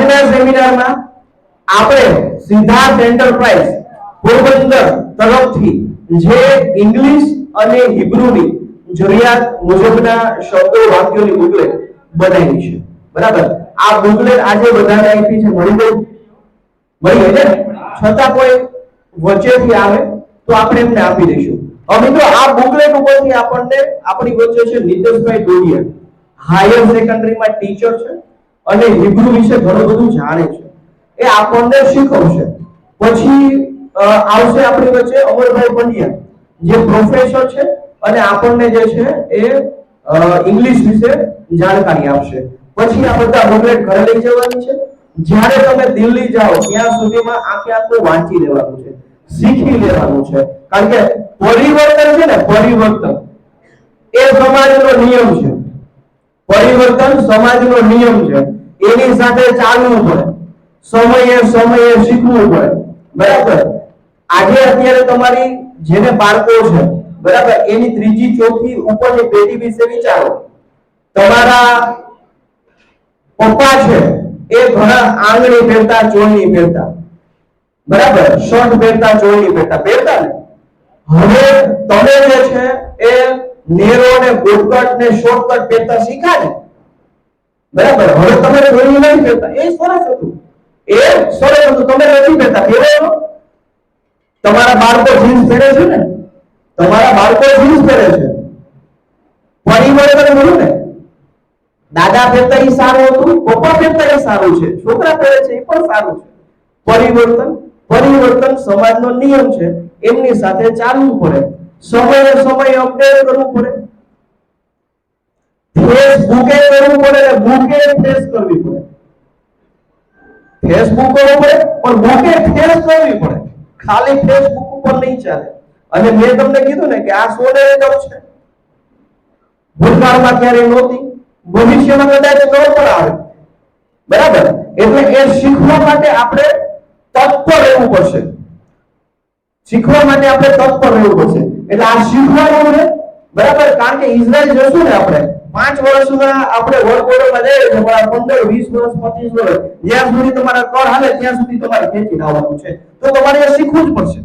આજના સેમિનારમાં આપણે સિદ્ધાર્થ એન્ટરપ્રાઇઝ પોરબંદર તરફથી જે ઇંગ્લિશ અને હિબ્રુની જરૂરિયાત મુજબના શબ્દો વાક્યોની બુકલેટ બનાવી છે, બરાબર? આ બુકલેટ આજે બધાને આપી છે, મળી ગઈ ને? છતાં કોઈ વચ્ચેથી આવે તો આપણે એમને આપી દઈશું. હવે મિત્રો આ બુકલેટ ઉપરથી આપણને આપણી વચ્ચે છે નીતેશભાઈ ડોડિયા, હાયર સેકન્ડરીમાં ટીચર છે અને હિબ્રુ વિશે ઘણું બધું જાણે છે. એ આપણને શીખવશે. પછી આવશે આપણી વચ્ચે અમરભાઈ પંડ્યા, જે પ્રોફેસર છે અને આપણને જે છે એ ઇંગ્લિશ વિશે જાણકારી આપશે. પછી આ બધા બુકલેટ ઘરે લઈ જવાની છે. જ્યારે તમે દિલ્હી જાઓ ત્યાં સુધીમાં આખે આખું વાંચી લેવાનું છે, શીખી લેવાનું છે. કારણ કે પરિવર્તન છે ને, પરિવર્તન એ સમાજનો નિયમ છે. પરિવર્તન સમાજનો નિયમ છે. એની સાથે ચાલવું પડે, સમયે શીખવું પડે, બરાબર? આજે અત્યારે તમારી જેને બાળકો છે, બરાબર, એની ત્રીજી ચોથી ઉપરની પેઢી વિશે વિચારો. તમારા પપ્પા છે એ ઘણા આંગળી પહેરતા, ચોળની પહેરતા, બરાબર, શર્ટ પહેરતા, ચોળની પહેરતા ને. હવે તમે જે છે એ નેરો ને બોટકટ ને શોર્ટકટ પહેરતા શીખ્યા ને, બરાબર? હવે તમે ચોળી નહીં પહેરતા, એ સરસ હતું, તમે નથી પહેરતા, પહેરો. તમારા બાળકો જીન્સ પહેરે છે ને, પરિવર્તન મળ્યું ને. દાદા પહેરતા એ સારું હતું, પપ્પા પહેરતા એ સારું છે, છોકરા પહેરે છે એ પણ સારું છે. પરિવર્તન સમાજનો નિયમ છે. એમની સાથે ચાલવું પડે, સમયે અપડેટ કરવું પડે. ફેસબુકે કરવું પડે ને બુકે ફેસ કરવી પડે. ફેસબુક કરવું પડે પણ બુકે ફેસ કરવી પડે. ખાલી ફેસબુક ઉપર નહીં ચાલે. અને મેં તમને કીધું ને કે આ સોનેરી દમ છે. ભૂતકાળમાં ક્યારેય નહોતી, ભવિષ્યમાં કદાચ ન પણ આવે, બરાબર? એટલે એ શીખવા માટે આપણે તત્પર રહેવું પડશે. એટલે આ શીખવાનું છે, બરાબર? કારણ કે ઇઝરાયલ જશું ને આપણે 5 વર્ષમાં આપણે વર્ક ઓર્ડરમાં જઈએ છીએ, પણ 15 20 વર્ષ 25 વર્ષ જ્યાં સુધી તમારા કર હાલે ત્યાં સુધી તમારે ખેંચી લાવવાનું છે. તો તમારે એ શીખવું જ પડશે.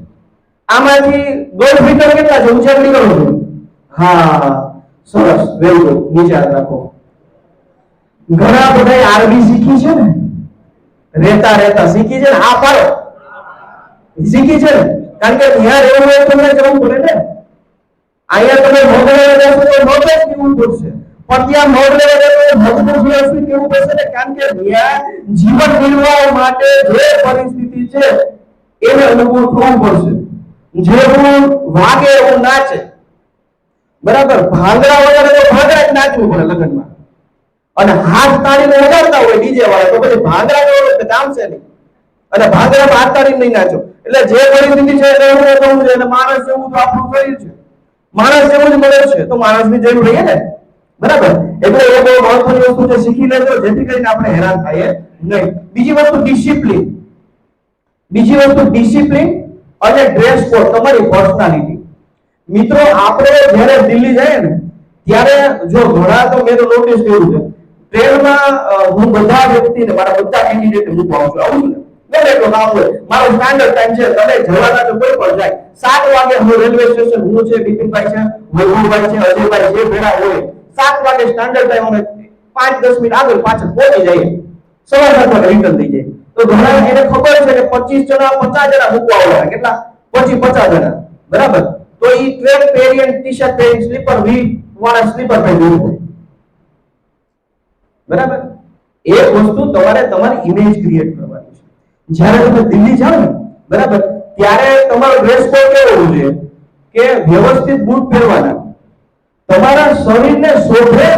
આમાંથી 1.5 મીટર કેટલા છે? ઉંચાઈ કરો છો? હા, સરસ, વેરી ગુડ. નીચે હાથ રાખો. ઘણા બધા આરબી શીખી છે ને, રહેતા શીખી છે ને. આ પાડો શીખી છે ને, કારણ કે ત્યાં રહેવું હોય તો જવું પડે ને. અહીંયા તમે મોગલેવા જશો તો મોગલે જ કેવું પડશે, પણ ત્યાં મોગલેવા જશો તો ભગતું કેવું પડશે ને. કારણ કે ત્યાં જીવન નિર્વાહ માટે જે પરિસ્થિતિ છે એને અનુકૂળ થવું પડશે. જેવું વાગે એવું નાચે, બરાબર? ભાંગડા વગાડે તો ભાંગડા જ નાચવું પડે લગ્નમાં. અને હાથ તાળીને વગાડતા હોય ડીજે વાળા તો પછી ભાંગડા તો કામશે નહીં. અને ભાંગડામાં હાથ તાળીને નહીં નાચો. એટલે જે પરિસ્થિતિ છે એવું થવું છે. અને માણસ જેવું તો આપણું શરીર છે, માણસ જેવું જ મળે છે, તો માણસની જરૂર રહે ને, બરાબર? એટલે એ બહુ મહત્વની વસ્તુ છે, શીખી લેજો જેથી કરીને આપણે હેરાન થઈએ નહીં. બીજી વસ્તુ ડિસિપ્લિન અને ડ્રેસ કોડ, તમારી પર્સનાલિટી. મિત્રો આપણે જ્યારે દિલ્હી જઈએ ને ત્યારે જો ઘણા તો મેં તો નોટિસ કર્યું છે, ટ્રેનમાં હું બધા વ્યક્તિને મારા બધા કેન્ડિડેટને મૂકવા આવું છું. આવું છું ને એટલો કામ હોય, મારો સ્ટાન્ડર્ડ ટાઈમ છે. તમે જવાના તો કોઈ પણ જાય 7 વાગે હું રેલવે સ્ટેશન, હું છે, બિપિનભાઈ છે, વૈભવભાઈ છે, અજયભાઈ જે ભેળા હોય 7 વાગે સ્ટાન્ડર્ડ ટાઈમ અમે 5-10 મિનિટ આગળ પાછળ પહોંચી જઈએ, 7:15 વાગે રિટર્ન થઈ જાય. તો ઘણા એને ખબર છે કે 25 જણા 50 જણા મૂકવા આવવાના, કેટલા? પછી 50 જણા, બરાબર? તો ઈ ટ્રેન પહેરી અને ટી-શર્ટ પહેરી સ્લીપર વી વાળા સ્લીપર પહેરી હોય, બરાબર? એક વસ્તુ તમારે તમારી ઇમેજ ક્રિએટ કરવાની છે. જ્યારે તમે દિલ્હી જાઓ ને, બરાબર, ત્યારે તમારો ડ્રેસ કોડ કેવો હોવો જોઈએ કે વ્યવસ્થિત બૂટ પહેરવાના, તમારા શરીરને શોભે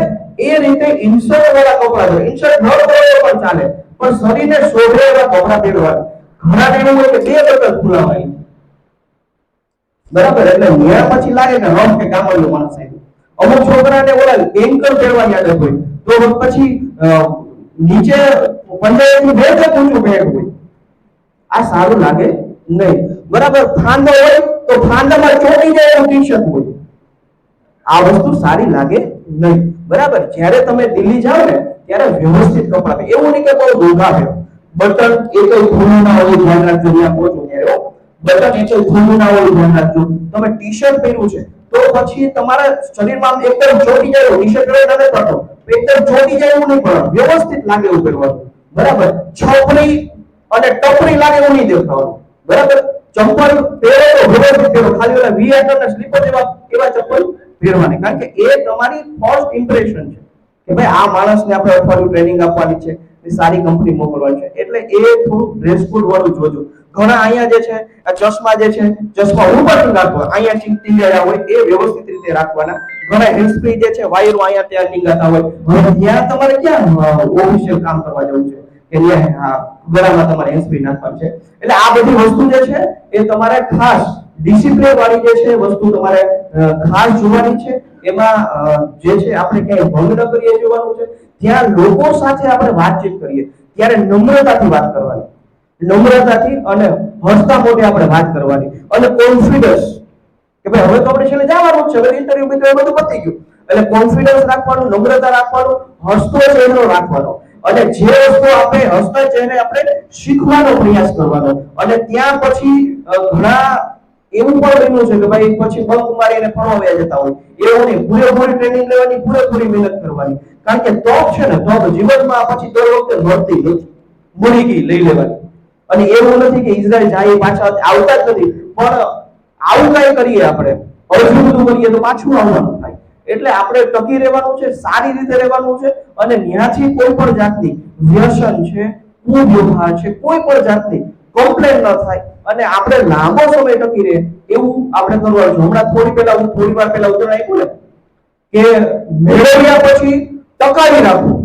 એ રીતે ઇન્સર્ટ વાળા કપડા છે. ઇન્સર્ટ ન કરો પણ ચાલે, પણ શરીરને શોભે એવા કપડા પહેરવાના. ઘણા એવું હોય કે 2 વખત ખુલ્લા હોય, બરાબર? એટલે મેળા પછી લાગે કે રમ કે ગામડો માણસ આવ્યો. અમુક છોકરાને ઓલા એન્કર પહેરવાની આદત હોય તો પછી નીચે 15 થી 2 ફૂટ ઊંચું બેગ હોય. આ સારું લાગે નહીં, બરાબર? ફાંદો હોય તો ફાંદામાં ચોટી જાય એવું ટી-શર્ટ હોય. આ વસ્તુ સારી લાગે નહીં, બરાબર? જ્યારે તમે દિલ્હી જાઓ ને ત્યારે વ્યવસ્થિત કપડાં પહેરો. એવું નહીં કે બહુ દોઘા પહેરો. બટન એ કઈ ખુલ્લું ના હોય, ધ્યાન રાખજો ત્યાં પહોંચો ત્યારે બટન એ કઈ ખુલ્લું ના હોય, ધ્યાન રાખજો. તમે ટી-શર્ટ પહેર્યું છે તો પછી તમારા શરીરમાં એકદમ ચોટી જાય ટી શર્ટ પહેરે નથી પડતો, એકદમ ચોટી જાય એવું નહીં પડે, વ્યવસ્થિત લાગે એવું પહેરવાનું, બરાબર. છપરી અને ટપરી લાગે એવું નહીં દેખાવાનું, બરાબર. ચંપલ પહેરો તો વ્યવસ્થિત પહેરો, ખાલી ઓલા વી આકારના સ્લીપર જેવા એવા ચંપલ પહેરવાની, કારણ કે એ તમારી ફર્સ્ટ ઇમ્પ્રેશન છે કે ભાઈ આ માણસને આપણે અઠવાડિયું ટ્રેનિંગ આપવાની છે, સારી કંપની મોકલવાની છે, એટલે એ થોડું ડ્રેસ કોડ વાળું જોજો. ઘણા અહીંયા જે છે આ ચશ્મા જે છે, ચશ્મા ઉપર રાખવા અહીંયા ટીંગાયા હોય એ વ્યવસ્થિત રીતે રાખવાના. ઘણા હેન્ડસ્ફ્રી જે છે વાયરો અહીંયા ત્યાં ટીંગાતા હોય, હવે ત્યાં તમારે ક્યાં ઓફિશિયલ કામ કરવા જવું છે કે ત્યાં ગળામાં તમારે હેન્ડસ્ફ્રી નાખવાનું છે. એટલે આ બધી વસ્તુ જે છે એ તમારે ખાસ ડિસિપ્લિન વાળી જે છે વસ્તુ તમારે ખાસ જોવાની છે. એમાં જે છે આપણે ક્યાંય ભંગ ન કરીએ જોવાનું છે. ત્યાં લોકો સાથે આપણે વાતચીત કરીએ ત્યારે નમ્રતાથી વાત કરવાની, નમ્રતાથી અને હસતા મોઢે આપણે વાત કરવાની, અને કોન્ફિડન્સ કે ભાઈ હવે તો આપણે છેલ્લે જવાનું છે, હવે ઇન્ટરવ્યુ બીટરવ્યુ બધું પતી ગયું, એટલે કોન્ફિડન્સ રાખવાનું, નમ્રતા રાખવાનું, હસતો ચહેરો રાખવાનો, અને જે વસ્તુ આપણે હસતા ચહેરે આપણે શીખવાનો પ્રયાસ કરવાનો. અને ત્યાં પછી ઘણા એવું પણ બન્યું છે કે ભાઈ પછી બંક મારીને ફરવા જતા હોય, એવું નહીં, પૂરેપૂરી ટ્રેનિંગ લેવાની, પૂરેપૂરી મહેનત કરવાની, કારણ કે તક છે ને તક જીવનમાં પછી દર વખતે મળતી નથી, મળી ગઈ લઈ લેવાની. અને એવું નથી કે ઇઝરાયલ જાય પાછા આવતા જ નથી, પણ આવું કઈ કરીએ આપણે અડધું બધું કરીએ તો પાછું આવવાનું થાય. એટલે આપણે ટકી રહેવાનું છે, સારી રીતે રહેવાનું છે, અને ત્યાંથી કોઈ પણ જાતની વ્યસન છે, કુવ્યવહાર છે, કોઈ પણ જાતની કમ્પ્લેન ન થાય, અને આપણે લાંબો સમય ટકી રહે એવું આપણે કરવાનું છે. હમણાં થોડી વાર પહેલા ઉદાહરણ આપ્યું ને કે મેળવ્યા પછી ટકાવી રાખવું,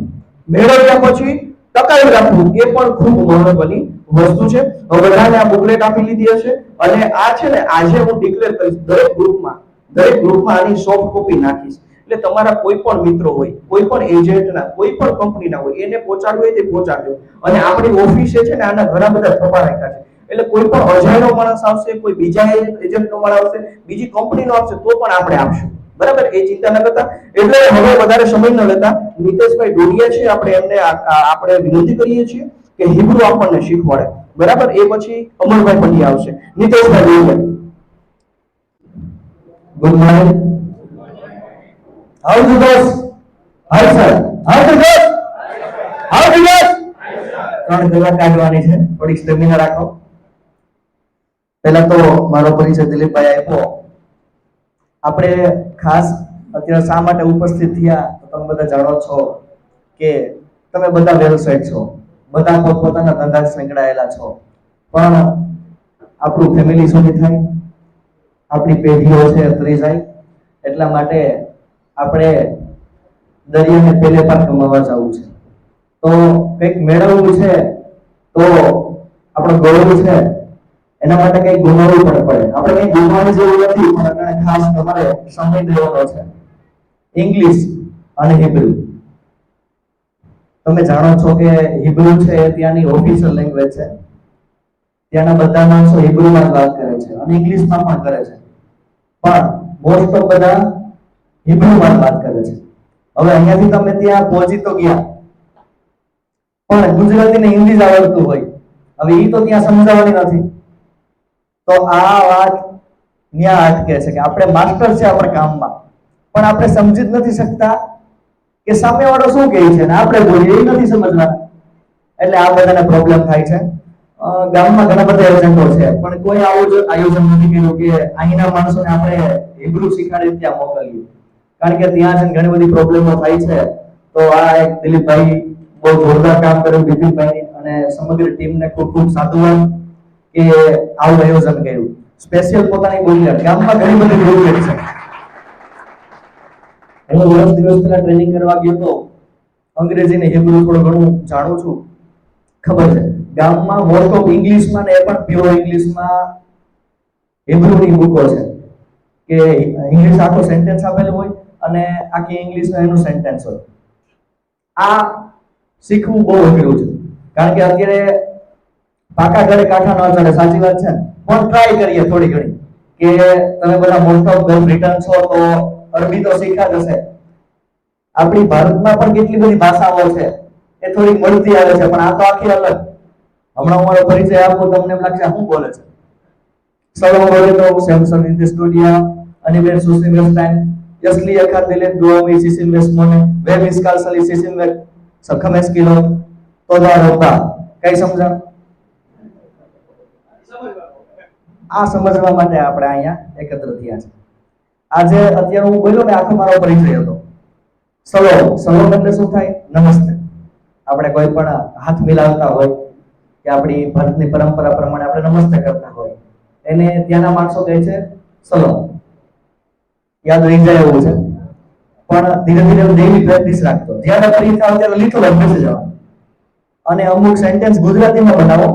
મેળવ્યા પછી ટકાવી રાખવું એ પણ ખૂબ મહત્વની વસ્તુ છે. હવે બધાને આ બુકલેટ આપી લીધી હશે, અને આ છે ને આજે હું ડિક્લેર કરીશ દરેક ગ્રુપમાં આની સોફ્ટ કોપી નાખીશ. એટલે તમારા કોઈ પણ મિત્રો હોય, કોઈ પણ એજન્ટના, કોઈ પણ કંપનીના હોય, એને પહોંચાડવું હોય તે પહોંચાડજો. અને આપણી ઓફિસે છે ને આના ઘણા બધા થપ્પા રાખ્યા છે, એટલે કોઈ પણ અજાણ્યો માણસ આવશે, કોઈ બીજા એજન્ટનો માણસ આવશે, બીજી કંપનીનો આવશે તો પણ આપણે આપશું, બરાબર. એ ચિંતા ન કરતા. એટલે હવે વધારે સમય ન લેતા નીતેશભાઈ ડોડિયા છે, આપણે એમને આપણે વિનંતી કરીએ છીએ કે હિબ્રુ આપણને શીખવાડે, બરાબર. એ પછી અમરભાઈ પંડ્યા આવશે. નીતેશભાઈ Dodiya. Good morning. How is boss? Hi sir. How is boss? How is boss? 3 કલાક કાઢવાની છે, થોડી સ્ટેમિના રાખો. પહેલા તો મારો પરિચય દિલીપભાઈ આપ્યો. આપણે ખાસ અત્યારે શા માટે ઉપસ્થિત થયા તો તમે બધા જાણો છો કે તમે બધા વ્યવસાયિક છો, બધા પોતપોતાના ધંધા સંકળાયેલા છો, પણ આપણું ફેમિલી સુધી થાય, આપણી પેઢીઓ છે તરી જાય, એટલા માટે આપણે દરિયાને પેલે પાર કમાવા જવું છે. તો કંઈક મેળવવું છે તો આપણો ગૌરવ છે એના માટે કંઈક ગુમાવવું પડે. આપણે કંઈ ગુમાવવાની જરૂર નથી, પણ ખાસ તમારે સમય દેવાનો છે. ઇંગ્લિશ અને હિબ્રુ. તમે જાણો છો કે હિબ્રુ છે એ ત્યાંની ઓફિશિયલ લેંગ્વેજ છે. ત્યાંના બધા માણસો હિબ્રુમાં વાત કરે છે અને ઇંગ્લિશમાં પણ કરે છે, પણ મોસ્ટ ઓફ બધા હિબ્રુમાં વાત કરે છે. હવે અહીંયાથી તમે ત્યાં પહોંચી તો ગયા, પણ ગુજરાતી ને હિન્દી જ આવડતું હોય, હવે એ તો ત્યાં સમજાવવાની નથી. તો આ વાત ન્યા અટકે છે કે આપણે માસ્ટર છે આપણા કામમાં, પણ આપણે સમજી જ નથી શકતા કે સામેવાળો શું કહે છે, ને આપણે બોલીએ એ નથી સમજવાના. એટલે આ બધાને પ્રોબ્લેમ થાય છે. ગામમાં ઘણા બધા એજન્ટો છે, પણ કોઈ આવું જ આયોજન નથી કર્યું કે અહીંના માણસોને આપણે હિબ્રુ શીખવાડી ત્યાં મોકલીએ, કારણ કે ત્યાં છે ઘણી બધી પ્રોબ્લેમો થાય છે. તો આ એક દિલીપભાઈ બહુ જોરદાર કામ કર્યું, બિપિનભાઈ અને સમગ્ર ટીમને ખૂબ ખૂબ સાધુવાદ કે આવું આયોજન કર્યું. સ્પેશિયલ પોતાની બોલી ગામમાં ઘણી બધી બોલી છે. હું વર્ષ દિવસ પહેલા ટ્રેનિંગ કરવા ગયો તો અંગ્રેજી ને હિબ્રુ થોડું ઘણું જાણું છું, ખબર છે. ગામમાં મોસ્ટ ઓફ ઇંગ્લિશમાં ને એ પણ પ્યોર ઇંગ્લિશમાં હિબ્રુની બુકો છે કે ઇંગ્લિશ આખો સેન્ટેન્સ આપેલું હોય અને આખી ઇંગ્લિશમાં એનું સેન્ટેન્સ હોય. આ શીખવું બહુ અઘરું છે, કારણ કે અત્યારે પાકા ઘરે કાંઠા ન ચાલે, સાચી વાત છે. પણ ટ્રાય કરીએ થોડી ઘણી કે તમે બધા મોસ્ટ ઓફ બ્રિટન છો તો અરબી તો શીખ્યા જ હશે. આપણી ભારતમાં પણ કેટલી બધી ભાષાઓ છે એ થોડી મળતી આવે છે, પણ આ તો આખી અલગ. હમણાં મારો પરિચય આપો તમને એમ લાગશે શું બોલે છે. સલો બોલે તો સેમસંગ ઇન્ડિસ સ્ટુડિયા અનિબેર સુસિંગસ્ટાઇન યસલી અખાત દિલે ગોમી સિસિન વેસ્મોને વે મિસ્કાલ સલી સિસિન વે સખમેસ કિલો તોદા રોતા કઈ સમજા આ સમજવા માટે આપણે અહીંયા એકત્ર થયા છે. આજે અત્યારે હું બોલ્યો ને આખો મારો પરિચય હતો. સલો એટલે શું થાય? નમસ્તે. આપણે કોઈ પણ હાથ મિલાવતા હોય કે આપણી ભારતની પરંપરા પ્રમાણે આપણે નમસ્તે કરતા હોય એને ત્યાંના માણસો કહે છે સલો. યાદ રહી જાય એવું છે. પણ ધીરે ધીરે ડેઈલી પ્રેક્ટિસ રાખતો. જ્યારે ફ્રી થાવ ત્યારે લીધું બેસી જવાનું અને અમુક સેન્ટેન્સ ગુજરાતીમાં બનાવો.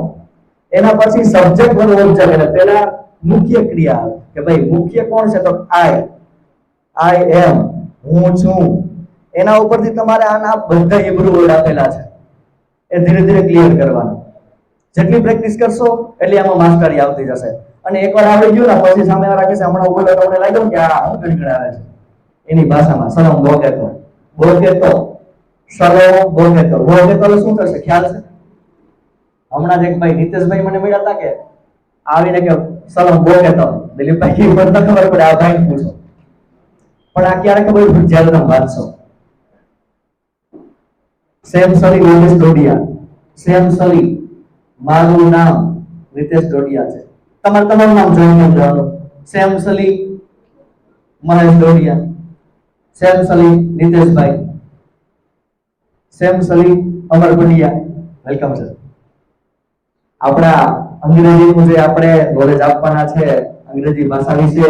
એના પછી સબ્જેક્ટ વર્બ ઓબ્જેક્ટ એટલે પહેલા મુખ્ય ક્રિયા આવે કે ભાઈ મુખ્ય કોણ છે તો આઈ એમ હું છું. એના ઉપરથી તમારે આના બધા હિબ્રુ વર્ડ આપેલા છે એ ધીરે ધીરે ક્લિયર કરવાના. જેટલી પ્રેક્ટિસ કરશો એટલી આમાં માસ્ટરી આવતી જશે. અને એકવાર આવડી ગયું ને પછી સામેવાળા કહેશે હમણાં બોલે તમને લાગ્યું કે આ હું ગણગણાવે છે એની ભાષામાં સલોમ બોકેતો સલોમ બોકેતો શું થશે ખ્યાલ છે? હમણાં જ એક ભાઈ નીતેશભાઈ મને મળ્યા હતા કે આવીને કે સલોમ બોકેતો દિલીપભાઈ કી પર ખબર પડે આ ભાઈને પૂછો. પણ આ ક્યારે ખબર પડે જ્યારે તમે વાંચશો. સેમ સલી રીતેશ ડોડિયા. સેમ સલી મારું નામ રીતેશ ડોડિયા છે. તમારું નામ જોઈને જવાનું. સેમ સલી મહેશ ડોડિયા. સેમ સલી નીતેશભાઈ. સેમ સલી અમર પંડ્યા. Welcome sir. આપણા અંગ્રેજીનું જે આપણે નોલેજ આપવાના છે, અંગ્રેજી ભાષા વિશે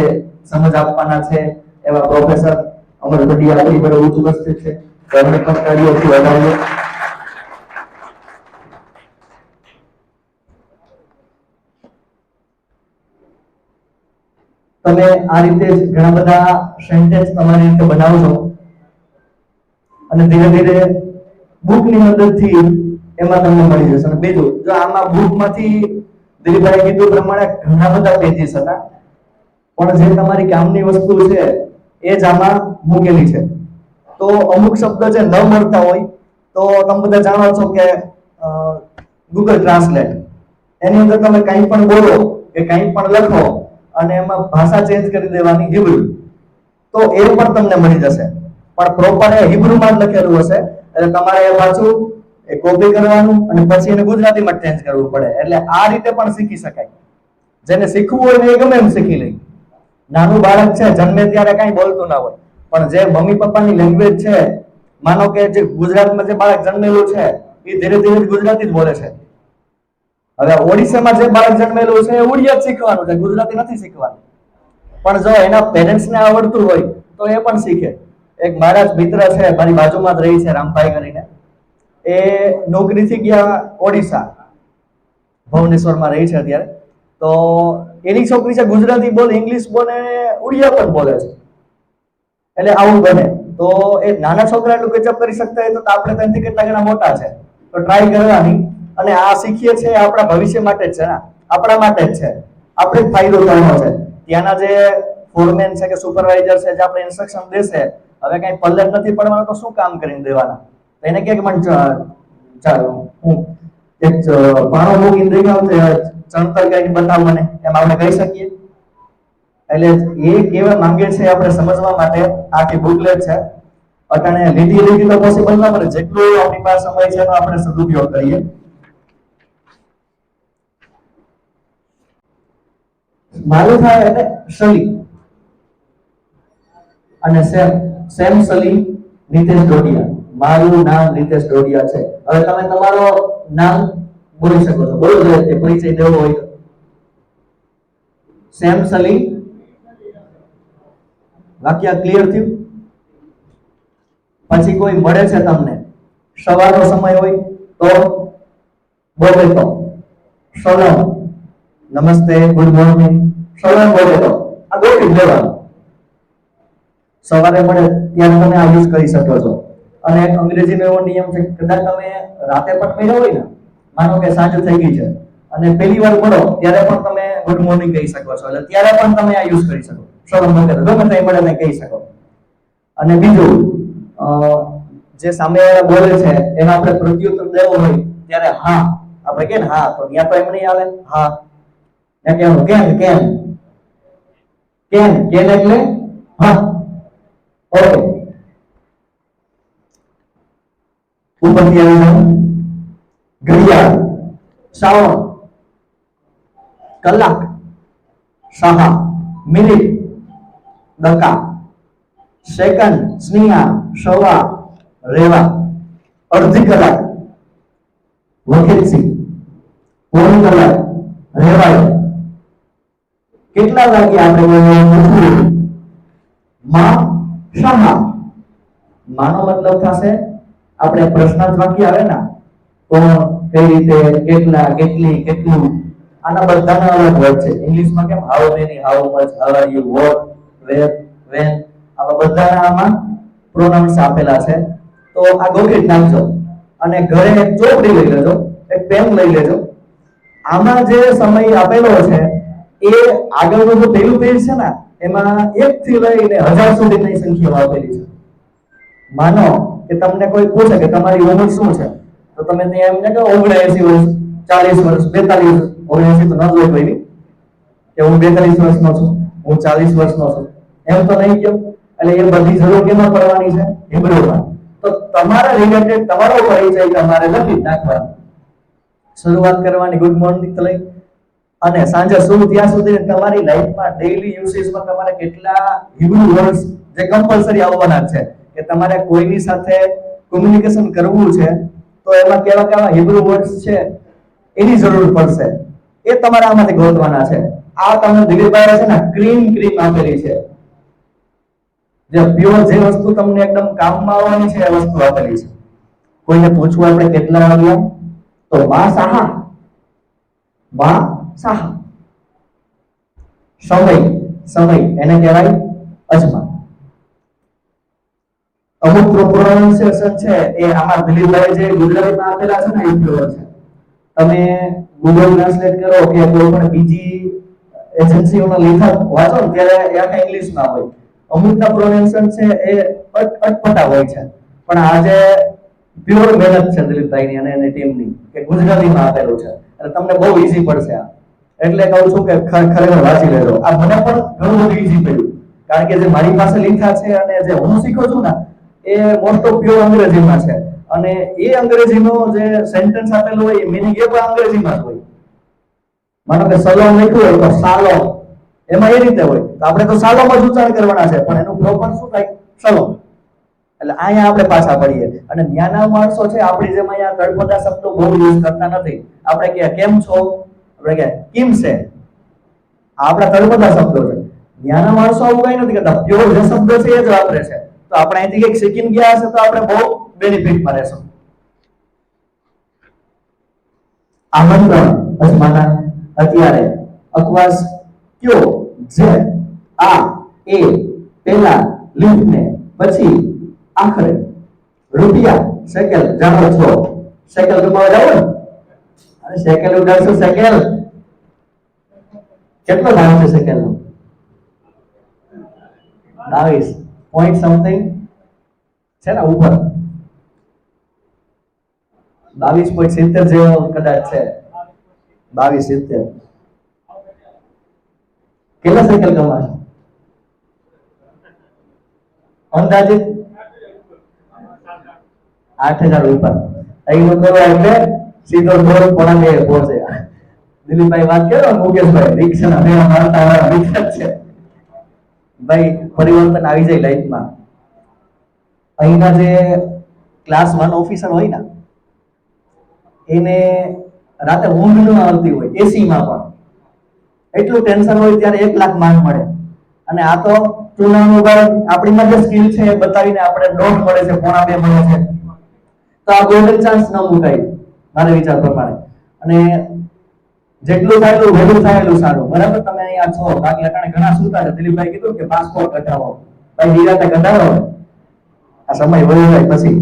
સમજ આપવાના છે એવા પ્રોફેસર અમર પંડ્યા આપણી પર ઉચ્ચ ઉપસ્થિત છે. તેમને પણ તાળીઓથી વધાવીએ. તમે આ રીતે જ ઘણા બધા સેન્ટેન્સ તમારી રીતે બનાવજો અને ધીરે ધીરે બુકની મદદથી એમાં તમને મળી જશે. અને બીજું જો આમાં બુકમાંથી દિલીપભાઈ કીધું પ્રમાણે ઘણા બધા પેજીસ હતા પણ જે તમારી કામની વસ્તુ છે એ જ આમાં મૂકેલી છે. તો અમુક શબ્દ જે ન મળતા હોય તો તમે બધા જાણો છો કે ગૂગલ ટ્રાન્સલેટ એની અંદર તમે કંઈ પણ બોલો કે કંઈ પણ લખો અને એમાં ભાષા ચેન્જ કરી દેવાની હિબ્રુ તો એ પણ તમને મળી જશે. પણ પ્રોપર એ હિબ્રુમાં જ લખેલું હશે એટલે તમારે એ પાછું એ કોપી કરવાનું અને પછી એને ગુજરાતીમાં ચેન્જ કરવું પડે. એટલે આ રીતે પણ શીખી શકાય. જેને શીખવું હોય ને એ ગમે એમ શીખી લે. નાનું બાળક છે જન્મે ત્યારે કાંઈ બોલતું ના હોય પણ જે મમ્મી પપ્પાની લેંગ્વેજ છે માનો કે જે ગુજરાતમાં જે બાળક જન્મેલું છે એ ધીરે ધીરે ગુજરાતી જ બોલે છે. હવે ઓડિશામાં જે બાળક જન્મેલું છે એ ઉડિયા જ શીખવાનું છે, ગુજરાતી નથી શીખવાનું. પણ જો એના પેરેન્ટ્સને આવડતું હોય તો એ પણ શીખે. એક મારા જ મિત્ર છે મારી બાજુમાં જ રહી છે રામભાઈ કરીને. એ નોકરીથી ગયા ઓડિશા, ભુવનેશ્વરમાં રહી છે અત્યારે. તો એની છોકરી છે ગુજરાતી બોલે, ઇંગ્લિશ બોલે, ઉડિયા પણ બોલે છે. એટલે આવું બને તો એ નાના છોકરા એટલું કેચઅપ કરી શકતા હોય તો આપણે ત્યાંથી કેટલા ઘણા મોટા છે તો ટ્રાય કરવાની. અને આ શીખીએ છે આપણા ભવિષ્ય માટે જ છે ને, આપણા માટે જ છે, આપણે જ ફાયદો થવાનો છે. ત્યાંના જે ફોરમેન છે કે સુપરવાઇઝર છે જે આપણે ઇન્સ્ટ્રક્શન દેશે હવે કઈ પલ્લે નથી પડવાનું તો શું કામ કરીને દેવાના. એને કે મને હું એક પાણો મૂકીને દેખાવ છે ચણતર કઈ બતાવ મને એમ આપણે કહી શકીએ. એટલે એ કેવા માંગે છે આપણે સમજવા માટે આખી બુકલેટ છે. અટાણે લીધી તો પોસિબલ ના પડે. જેટલું આપણી પાસે સમય છે એનો આપણે સદુપયોગ કરીએ. મારું થાય એટલે સલી અને સેમ સલી નીતેશ ડોડિયા. મારું નામ નીતેશ ડોડિયા છે. હવે તમે તમારો નામ બોલી શકો છો. બોલો જો તે પરિચય દેવો હોય તો. સેમ સલી. વાક્ય ક્લિયર થયું? પછી કોઈ મળે છે તમને સવારનો સમય હોય તો બોલે તો સલામ, નમસ્તે, ગુડ મોર્નિંગ, સલામ બોલે તો આ ગોઠવી લેવાનું. સવારે મળે ત્યારે તમે આ યુઝ કરી શકો છો. અને એક અંગ્રેજીનો એવો નિયમ છે કદાચ તમે રાતે પણ મળ્યા હોય ને, માનો કે સાંજ થઈ ગઈ છે અને પહેલી વાર મળો ત્યારે પણ તમે ગુડ મોર્નિંગ કહી શકો છો. એટલે ત્યારે પણ તમે આ યુઝ કરી શકો. સલામ બોલે તો ગમે તે મળે કહી શકો. અને બીજું જે સામેવાળા બોલે છે એનો આપણે પ્રત્યુત્તર દેવો હોય ત્યારે હા આપણે કે હા, તો ત્યાં તો એમ નહીં આવે. હા ત્યાં કહેવાનું કેન કેન કેન કેન એટલે હા. ઓકે, ઉપરથી આવી જાવ. ઘડિયાળ, શ્રાવણ, કલાક, સાહા, મિનિટ, દકા, સેકન્ડ, સ્નેહા, સવા, રેવા, અડધી કલાક, વખેતસી, પોણી કલાક, રેવાય. કેટલા વાગે આપણે પૂછવું? માં શાહા. માનો મતલબ થશે આપણે પ્રશ્નાર્થ વાક્ય આવે ને, કોણ, કઈ રીતે, કેટલા, કેટલી, કેટલું, આના બધાના અલગ વર્ડ છે. ઇંગ્લિશમાં કેમ how many, how much, how are you, what, where, when, આવા બધાના આમાં પ્રોનાઉન્સ આપેલા છે. તો આ ગોખી નાખજો અને ઘરે એક ચોપડી લઈ લેજો, એક પેન લઈ લેજો. આમાં જે સમય આપેલો છે એ આગળનું જે પહેલું પેજ છે ને, એમાં 1 થી લઈને 1000 સુધીની સંખ્યાઓ આપેલી છે. માનો કે તમને કોઈ પૂછે કે તમારી ઉંમર શું છે, તો તમે ત્યાં એમને કહો 79 વર્ષ, 40 વર્ષ, 42 વર્ષ. 79 તો ન જોઈ કોઈ કે હું 42 વર્ષનો છું, હું 40 વર્ષનો છું, એમ તો નહીં કહો. એટલે એ બધી જરૂર કેમાં પડવાની છે? હિબ્રુમાં. તો તમારા રિલેટેડ તમારો પરિચય તમારે લખી નાખવાનો. શરૂઆત કરવાની ગુડ મોર્નિંગ થી લઈ અને સાંજે સુવું ત્યાં સુધી તમારી લાઈફમાં ડેઈલી યુસેજમાં તમારે કેટલા હિબ્રુ વર્ડ્સ જે કમ્પલસરી આવવાના છે, કે તમારે કોઈની સાથે કોમ્યુનિકેશન કરવું છે તો એમાં કેવા કેવા હિબ્રુ વર્ડ્સ છે એની જરૂર પડશે. એ તમારે આમાંથી ગોતવાના છે. આ તમને દિલીપભાઈ છે ને ક્રીમ આપેલી છે, જે પ્યોર જે વસ્તુ તમને એકદમ કામમાં આવવાની છે એ વસ્તુ આપેલી છે. કોઈને પૂછવું આપણે કેટલા વાગ્યા, તો માં સાહા, માં સાહા. સમય એને કહેવાય અજમા. અમુક પ્રોનાઉન્સિએશન છે એ આમાં દિલીપભાઈ જે ગુજરાતીમાં આપેલા છે ને એ પ્યોર છે. તમે ગૂગલ ટ્રાન્સલેટ કરો કે કોઈ પણ બીજી એજન્સીઓના લેખક વાંચો ને ત્યારે એ આખા ઇંગ્લિશમાં હોય. અમુકના પ્રોનાઉન્સિએશન છે એ અટપટા હોય છે, પણ આજે પ્યોર મહેનત છે દિલીપભાઈની અને એની ટીમની કે ગુજરાતીમાં આપેલું છે એટલે તમને બહુ ઈઝી પડશે આ. એટલે કહું છું કે ખરેખર વાંચી લેજો. આ મને પણ ઘણું બધું ઈઝી પડ્યું, કારણ કે જે મારી પાસે લીધા છે અને જે હું શીખું છું ને એ મોસ્ટ ઓફ પ્યોર અંગ્રેજીમાં છે, અને એ અંગ્રેજીનો જે સેન્ટેન્સ આપેલું હોય એ મીનિંગ એ પણ અંગ્રેજીમાં જ હોય. માનો કે સલોમ લખ્યું હોય તો સાલોમ, એમાં એ રીતે હોય તો આપણે તો સાલોમ જ ઉચ્ચારણ કરવાના છે, પણ એનું પ્રોપર શું થાય? સલોમ. એટલે અહીંયા આપણે પાછા પડીએ. અને ન્યાના માણસો છે આપણી જેમ અહીંયા તળપદા શબ્દો બહુ યુઝ કરતા નથી. આપણે કે કેમ છો, આપણે કે કેમ છે, આપણા તળપદા શબ્દો છે. ન્યાના માણસો આવું કઈ નથી કરતા, પ્યોર જે શબ્દ છે એ જ વાપરે છે. તો આપણે અહીંથી કંઈક શીખીને ગયા હશે તો આપણે બહુ બેનિફિટમાં રહેશું. આમંત્રણ અજમાના, અત્યારે, અકવાસ, કયો, જે, આ, એ, પેલા, લીધને, પછી, આખરે, રૂપિયા, શેકેલ, જાણો છો શેકેલ કમાવા જાવ ને, અને શેકેલ ઉડાડશો. શેકેલ કેટલો દામ છે શેકેલનો? 22 પોઈન્ટ સમથિંગ છે ને ઉપર, 22.70 જેવો કદાચ છે. 22.70. કેટલા શેકેલ કમાશે અંદાજિત? 8000 ઉપર. અહીં કરો એટલે સીધો દોર પોણા બે પહોંચે. દિલીપભાઈ વાત કરો, મુકેશભાઈ રિક્ષા મેળા મારતા વાળા મિત્ર છે ભાઈ. પરિવર્તન આવી જાય લાઈફમાં. અહીંના જે ક્લાસ 1 ઓફિસર હોય ને એને રાતે ઊંઘ ન આવતી હોય, એસીમાં પણ એટલું ટેન્શન હોય ત્યારે 1 લાખ માંગ મળે. અને આ તો ચૂનાનું આપણીમાં જે સ્કિલ છે એ બતાવીને આપણે 1.5 મળે છે, પોણા 2 મળે છે. તો આ ગોલ્ડન ચાન્સ ન મુકાય મારા વિચાર પ્રમાણે. અને જેટલું થાય એટલું વહેલું થાય એટલું સારું. બરાબર, તમે અહીંયા છો બાકી અટાણે ઘણા સુતા છે. દિલીપભાઈ કીધું કે પાસપોર્ટ કઢાવો, ભાઈ નિરાતે કઢાવો, આ સમય વયો જાય પછી.